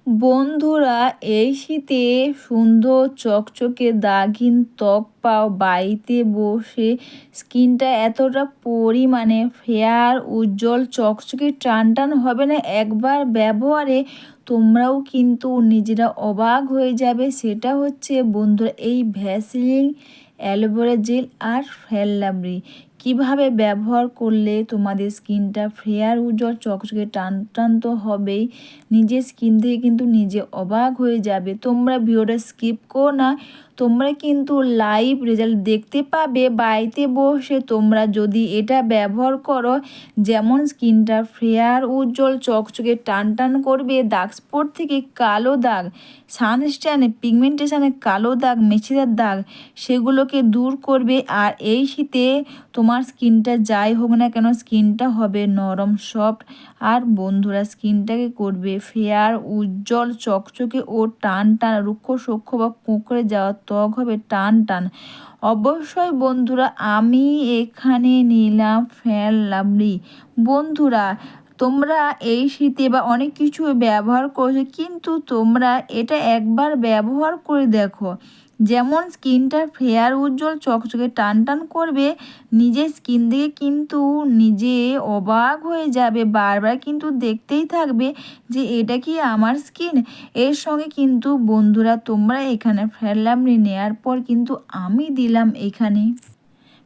বন্ধুরা, এই শীতে সুন্দর চকচকে দাগহীন ত্বক পাও বাড়িতে বসে। স্কিনটা এতটা পরিমাণে ফেয়ার, উজ্জ্বল, চকচকে, টানটান হবে না একবার ব্যবহারে। তোমরাও কিন্তু নিজেরা অবাক হয়ে যাবে। সেটা হচ্ছে বন্ধুরা এই ভ্যাসলিন অ্যালোভেরা জেল আর ফেয়ার লাভলি কীভাবে ব্যবহার করলে তোমাদের স্কিনটা ফেয়ার, উজ্জ্বল, চকচকে, টান তো হবেই। নিজের স্কিন থেকে কিন্তু নিজে অবাক হয়ে যাবে। তোমরা ভিডিওটা স্কিপ করো না, তোমরা কিন্তু লাইভ রেজাল্ট দেখতে পাবে বাড়িতে বসে। তোমরা যদি এটা ব্যবহার করো, যেমন স্কিনটা ফেয়ার, উজ্জ্বল, চকচকে, টান করবে। দাগ স্পট থেকে কালো দাগ, সানস্ট্যানে, পিগমেন্টেশনে কালো দাগ, মেছেদার দাগ, সেগুলোকে দূর করবে। আর এই শীতে তোমার স্কিনটা যাই হোক না কেন, স্কিনটা হবে নরম, সফট। আর বন্ধুরা স্কিনটাকে করবে ফেয়ার, উজ্জ্বল, চকচকে ও টান। রুক্ষ সূক্ষ্ম বা কুঁকড়ে যাওয়া ত্বক হবে টান। অবশ্যই বন্ধুরা আমি এখানে নিলাম ফেয়ার লাভলি। বন্ধুরা তোমরা এই শীতে বা অনেক কিছু ব্যবহার করছো, কিন্তু তোমরা এটা একবার ব্যবহার করে দেখো। যেমন স্কিনটা ফেয়ার, উজ্জ্বল, চকচকে, টান করবে। নিজের স্কিন দিয়ে কিন্তু নিজে অবাক হয়ে যাবে। বারবার কিন্তু দেখতেই থাকবে যে এটা কি আমার স্কিন। এর সঙ্গে কিন্তু বন্ধুরা তোমরা এখানে ফেয়ার লাভলি নেওয়ার পর কিন্তু আমি দিলাম এখানে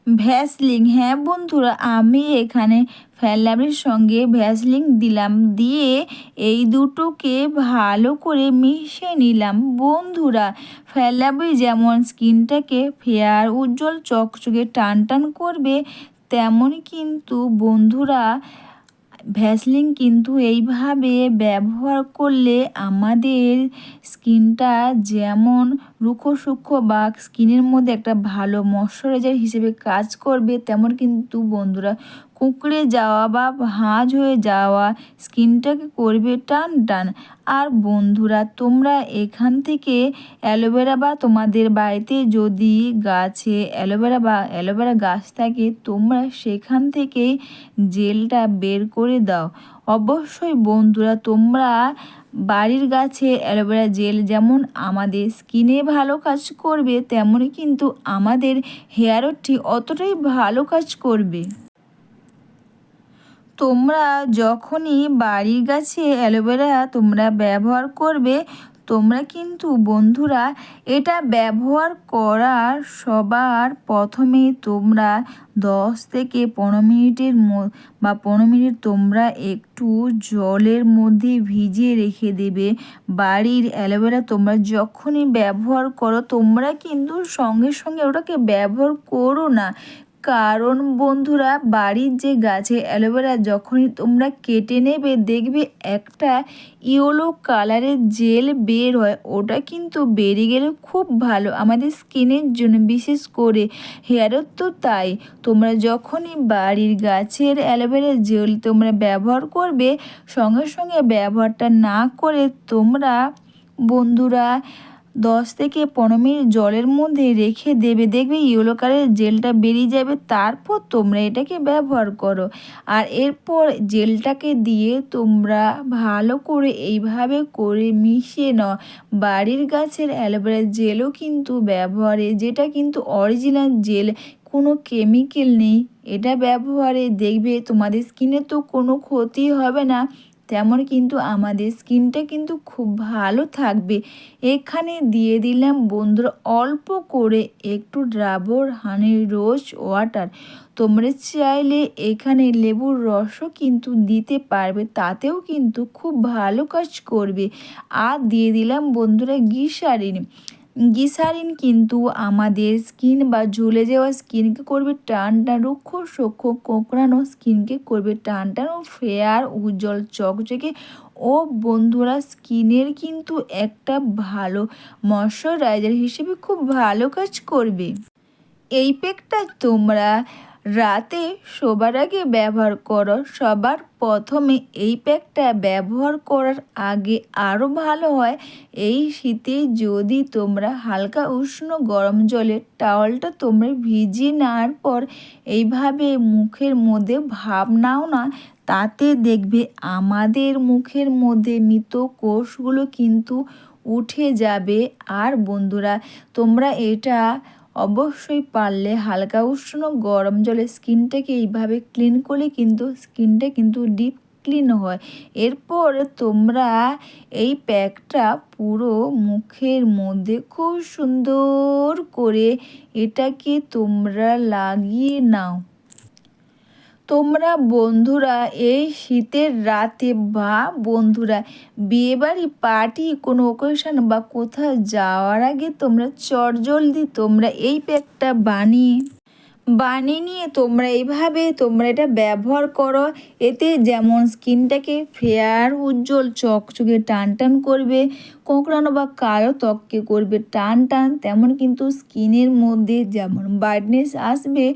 ভ্যাসলিন। হ্যাঁ বন্ধুরা, আমি এখানে ফেয়ার লাভলির সঙ্গে ভ্যাসলিন দিলাম, দিয়ে এই দুটোকে ভালো করে মিশিয়ে নিলাম। বন্ধুরা ফেয়ার লাভলি যেমন স্কিনটাকে ফেয়ার, উজ্জ্বল, চকচকে, টান করবে, তেমনই কিন্তু বন্ধুরা ভ্যাসলিন কিন্তু এইভাবে ব্যবহার করলে আমাদের স্কিনটা যেমন রুক্ষ সূক্ষ্ম বা স্কিনের মধ্যে একটা ভালো ময়শ্চারাইজার হিসেবে কাজ করবে, তেমন কিন্তু বন্ধুরা কুঁকড়ে যাওয়া বা ভাঁজ হয়ে যাওয়া স্কিনটাকে করবে টান। আর বন্ধুরা তোমরা এখান থেকে অ্যালোভেরা বা তোমাদের বাড়িতে যদি গাছে অ্যালোভেরা গাছ থাকে, তোমরা সেখান থেকেই জেলটা বের করে দাও। অবশ্যই বন্ধুরা তোমরা বাড়ির গাছে অ্যালোভেরা জেল যেমন আমাদের স্কিনে ভালো কাজ করবে, তেমনই কিন্তু আমাদের হেয়ারও ঠিক অতটাই ভালো কাজ করবে। তোমরা যখনই বাড়ির গাছে অ্যালোভেরা তোমরা ব্যবহার করবে, তোমরা কিন্তু বন্ধুরা এটা ব্যবহার করার সবার প্রথমে তোমরা 10 থেকে 15 মিনিটের বা 15 মিনিট তোমরা একটু জলের মধ্যে ভিজিয়ে রেখে দেবে। বাড়ির অ্যালোভেরা তোমরা যখনই ব্যবহার করো, তোমরা কিন্তু সঙ্গে সঙ্গে ওটাকে ব্যবহার করো না। কারণ বন্ধুরা বাড়ির যে গাছে অ্যালোভেরা যখনই তোমরা কেটে নেবে, দেখবে একটা ইয়েলো কালারের জেল বের হয়। ওটা কিন্তু বেরিয়ে গেলে খুব ভালো আমাদের স্কিনের জন্য, বিশেষ করে হেয়ারের তো তাই। তোমরা যখনই বাড়ির গাছের অ্যালোভেরা জেল তোমরা ব্যবহার করবে, সঙ্গে সঙ্গে ব্যবহারটা না করে তোমরা বন্ধুরা 10 থেকে 15 মিনিট জলের মধ্যে রেখে দেবে। দেখবে ইয়েলো কালারের জেলটা বেরিয়ে যাবে, তারপর তোমরা এটাকে ব্যবহার করো। আর এরপর জেলটাকে দিয়ে তোমরা ভালো করে এইভাবে করে মিশিয়ে নাও। বাড়ির গাছের অ্যালোভেরা জেলও কিন্তু ব্যবহারে, যেটা কিন্তু অরিজিনাল জেল, কোনো কেমিক্যাল নেই। এটা ব্যবহারে দেখবে তোমাদের স্কিনে তো কোনো ক্ষতি হবে না, তেমন কিন্তু আমাদের স্কিনটা কিন্তু খুব ভালো থাকবে। এখানে দিয়ে দিলাম বন্ধুরা অল্প করে একটু ডাবর হানি রোজ ওয়াটার। তোমরা চাইলে এখানে লেবুর রসও কিন্তু দিতে পারবে, তাতেও কিন্তু খুব ভালো কাজ করবে। আর দিয়ে দিলাম বন্ধুরা গ্লিসারিন কিন্তু আমাদের স্কিন বা ঝুলে যাওয়া স্কিনকে করবে টান, রুক্ষ সূক্ষ্ম কোঁকড়ানো স্কিনকে করবে টান ও ফেয়ার, উজ্জ্বল, চকচকে ও বন্ধুরা স্কিনের কিন্তু একটা ভালো ময়শ্চারাইজার হিসেবে খুব ভালো কাজ করবে। এই প্যাকটা তোমরা রাতে শোবার আগে ব্যবহার করো। সবার প্রথমে এই প্যাকটা ব্যবহার করার আগে আরও ভালো হয় এই শীতে যদি তোমরা হালকা উষ্ণ গরম জলে টাওয়ালটা তোমরা ভিজিয়ে নেওয়ার পর এইভাবে মুখের মধ্যে ভাপ নাও না, তাতে দেখবে আমাদের মুখের মধ্যে মৃত কোষগুলো কিন্তু উঠে যাবে। আর বন্ধুরা, তোমরা এটা অবশ্যই পারলে হালকা উষ্ণ গরম জলে স্কিনটাকে এইভাবে ক্লিন করলে কিন্তু স্কিনটা কিন্তু ডিপ ক্লিন হয়। এরপর তোমরা এই প্যাকটা পুরো মুখের মধ্যে খুব সুন্দর করে এটাকে তোমরা লাগিয়ে নাও। তোমরা বন্ধুরা এই শীতের রাতে বা বন্ধুরা বিয়েবাড়ি পার্টি কোনো অকেশন বা কোথাও যাওয়ার আগে তোমরা চটজলদি তোমরা এই প্যাকটা বানিয়ে নিয়ে তোমরা এইভাবে তোমরা এটা ব্যবহার করো। এতে যেমন স্কিনটাকে ফেয়ার উজ্জ্বল চকচকে টান টান করবে, কোঁকড়ানো বা কালো ত্বককে করবে টান টান, তেমন কিন্তু স্কিনের মধ্যে যেমন ব্রাইটনেস আসবে।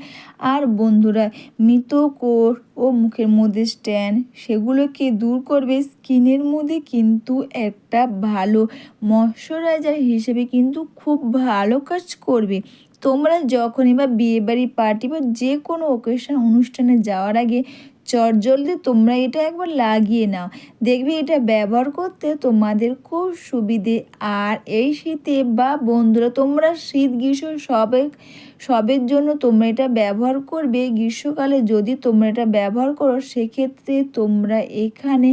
আর বন্ধুরা মৃত কোষ ও মুখের মধ্যে স্ট্যান সেগুলোকে দূর করবে। স্কিনের মধ্যে কিন্তু একটা ভালো ময়শ্চারাইজার হিসেবে কিন্তু খুব ভালো কাজ করবে। তোমরা যখনই বা বিয়েবাড়ি পার্টি বা যে কোনো অকেশন অনুষ্ঠানে যাওয়ার আগে চটজলদি তোমরা এটা একবার লাগিয়ে নাও, দেখবে এটা ব্যবহার করতে তোমাদের খুব সুবিধে। আর এই শীতে বা বন্ধুরা তোমরা শীত গ্রীষ্ম সবের জন্য তোমরা এটা ব্যবহার করবে। গ্রীষ্মকালে যদি তোমরা এটা ব্যবহার করো সেক্ষেত্রে তোমরা এখানে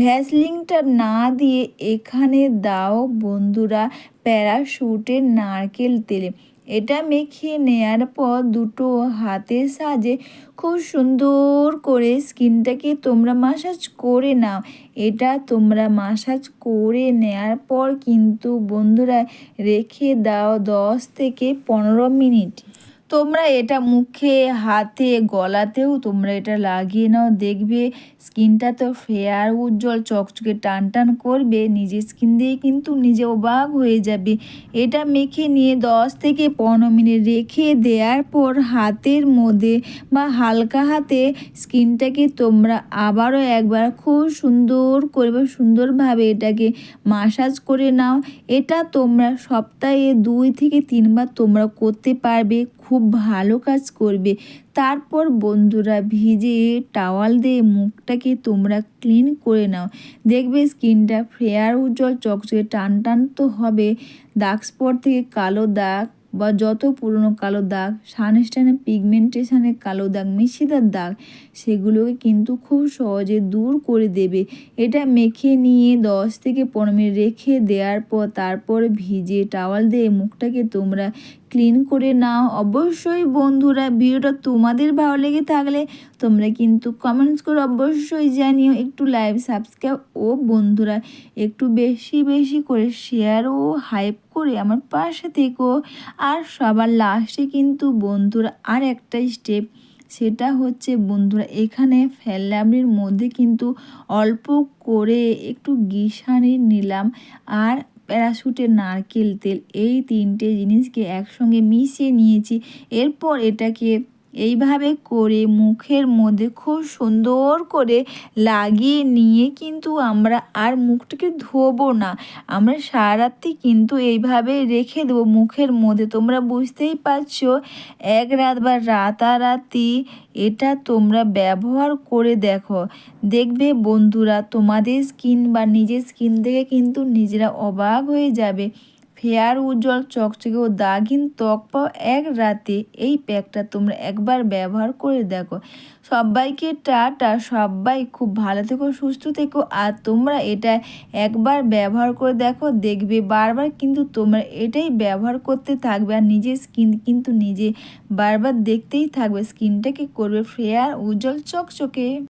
ভ্যাসলিনটা না দিয়ে এখানে দাও বন্ধুরা প্যারাশুটের নারকেল তেলে। এটা মেখে নেয়ার পর দুটো হাতের সাহায্যে খুব সুন্দর করে স্কিনটাকে তোমরা মাসাজ করে নাও। এটা তোমরা মাসাজ করে নেয়ার পর কিন্তু বন্ধুরা রেখে দাও 10 থেকে 15 মিনিট। তোমরা এটা মুখে হাতে গলাতেও তোমরা এটা লাগিয়ে নাও, দেখবে স্কিনটা তো ফেয়ার উজ্জ্বল চকচকে টান টান করবে। নিজের স্কিন দিয়ে কিন্তু নিজে অবাক হয়ে যাবে। এটা মেখে নিয়ে 10 থেকে 15 মিনিট রেখে দেওয়ার পর হাতের মধ্যে বা হালকা হাতে স্কিনটাকে তোমরা আবারও একবার খুব সুন্দর করে বা সুন্দরভাবে এটাকে মাসাজ করে নাও। এটা তোমরা সপ্তাহে 2 থেকে 3 বার তোমরা করতে পারবে, খুব ভালো কাজ করবে। তারপর বন্ধুরা ভিজে টাওয়াল দিয়ে মুখটাকে তোমরা ক্লিন করে নাও, দেখবে স্কিনটা ফেয়ার উজ্জ্বল চকচকে টান টান তো হবে। দাগ স্পট থেকে কালো দাগ বা যত পুরনো কালো দাগ, সানস্ট্যানের পিগমেন্টেশনের কালো দাগ, মিশিদার দাগ সেগুলোকে কিন্তু খুব সহজে দূর করে দেবে। এটা মেখে নিয়ে 10 থেকে 15 মিনিট রেখে দেওয়ার পর তারপর ভিজে টাওয়াল দিয়ে মুখটাকে তোমরা ক্লিন করে নাও। অবশ্যই বন্ধুরা ভিডিওটা তোমাদের ভালো লেগে থাকলে তোমরা কিন্তু কমেন্টস করে অবশ্যই জানিও। একটু লাইভ সাবস্ক্রাইব ও বন্ধুরা একটু বেশি বেশি করে শেয়ার ও হাইপ করে আমার পাশে থেকো। আর সবার লাস্টে কিন্তু বন্ধুরা আর একটা স্টেপ, সেটা হচ্ছে বন্ধুরা এখানে ফেললামড়ির মধ্যে কিন্তু অল্প করে একটু ঘিসানি নিলাম আর প্যারাশুটের নারকেল তেল, এই 3টে জিনিসকে একসঙ্গে মিশিয়ে নিয়েছি। এরপর এটাকে এইভাবে করে মুখের মধ্যে খুব সুন্দর করে লাগিয়ে নিয়ে কিন্তু আমরা আর মুখটাকে ধোবো না, আমরা সারা রাত্রি কিন্তু এইভাবে রেখে দেবো মুখের মধ্যে। তোমরা বুঝতেই পারছো, এক রাত বা রাতারাতি এটা তোমরা ব্যবহার করে দেখো, দেখবে বন্ধুরা তোমাদের স্কিন বা নিজের স্কিন থেকে কিন্তু নিজেরা অবাক হয়ে যাবে। ফেয়ার উজ্জ্বল চকচকে ও দাগহীন ত্বক পাও এক রাতে। এই প্যাকটা তোমরা একবার ব্যবহার করে দেখো। সবাইকে টাটা, সবাই খুব ভালো থেকো, সুস্থ থেকো। আর তোমরা এটা একবার ব্যবহার করে দেখো, দেখবে বারবার কিন্তু তোমরা এটাই ব্যবহার করতে থাকবে আর নিজের স্কিন কিন্তু নিজে বারবার দেখতেই থাকবে, স্কিনটাকে করবে ফেয়ার উজ্জ্বল চকচকে।